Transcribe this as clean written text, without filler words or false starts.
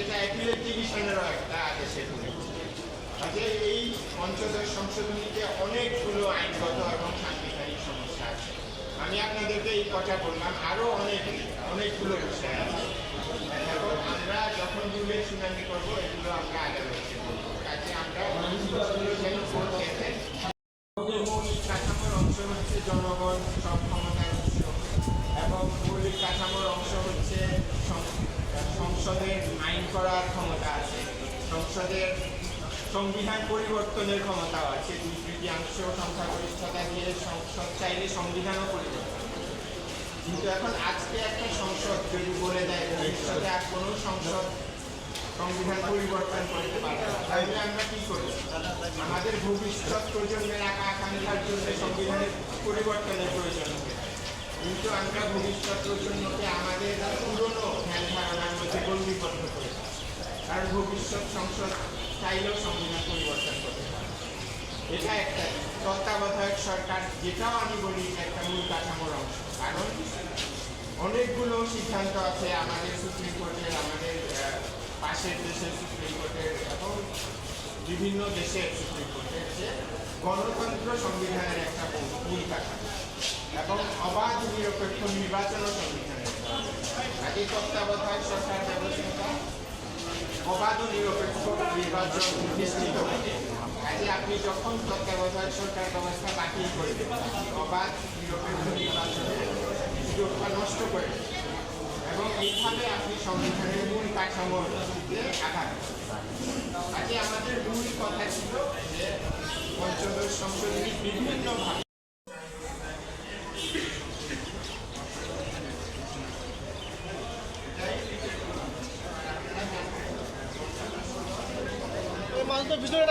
এটা অ্যাপিলেট ডিভিশনেরও একটা আদেশের কাজে এই পঞ্চদশ সংশোধনীতে অনেকগুলো আইনগত এবং সাংবিধানিক সমস্যা আছে। আমি আপনাদেরকে এই কথা বললাম, আরও অনেকগুলো বিষয় আছে। এবং আমরা যখন রুলের শুনানি করবো এগুলো আমরা আদালতে বলবো। কাজে আমরা যেন করতে মৌলিক কাঠামোর অংশ হচ্ছে জনগণ সব ক্ষমতার উৎস, এবং মৌলিক কাঠামোর অংশ হচ্ছে সংসদের আইন করার ক্ষমতা আছে, সংসদের সংবিধান পরিবর্তনের ক্ষমতাও আছে। 2/3 সংখ্যাগরিষ্ঠতা দিয়ে সংসদ চাইলে সংবিধানও পরিবর্তন। কিন্তু এখন আজকে একটা সংসদ যদি বলে দেয় ভবিষ্যতে আর কোনো সংসদ সংবিধান পরিবর্তন করতে পারে না, তাহলে আমরা কি করি? আমাদের ভবিষ্যৎ প্রজন্মের আকাঙ্ক্ষার জন্য সংবিধানের পরিবর্তনের প্রয়োজন হবে, কিন্তু আমরা ভবিষ্যৎ প্রজন্মকে আমাদের পুরনো ধ্যান ধারণার মধ্যে বন্দীবদ্ধ করে, কারণ ভবিষ্যৎ সংসদ চাইলেও সংবিধান পরিবর্তন করতে পারে। এটা একটা তত্ত্বাবধায়ক সরকার, যেটাও আমি বলি একটা মূল কাঠামোর অংশ। কারণ অনেকগুলো সিদ্ধান্ত আছে আমাদের সুপ্রিম কোর্টের, আমাদের পাশের দেশের সুপ্রিম কোর্টের এবং বিভিন্ন দেশের সুপ্রিম কোর্টের, যে গণতন্ত্র সংবিধানের একটা মূল কাঠামো এবং অবাধ নিরপেক্ষ নির্বাচনও সংবিধানের। এই তত্ত্বাবধায়ক সরকার ব্যবস্থা অবাধ নিরপেক্ষ নির্বাচন নিশ্চিত করে। কাজে আপনি যখন তত্ত্বাবধায়ক সরকার ব্যবস্থা বাতিল করে দেবেন, অবাধ নিরপেক্ষ নির্বাচনের সুযোগটা নষ্ট করে দেবেন, এবং এইভাবে আপনি সংবিধানের মূল কাঠামোর আঘাত। কাজে আমাদের মূল কথা ছিল যে পঞ্চদশ সংশোধনী বিভিন্নভাবে ভিতরে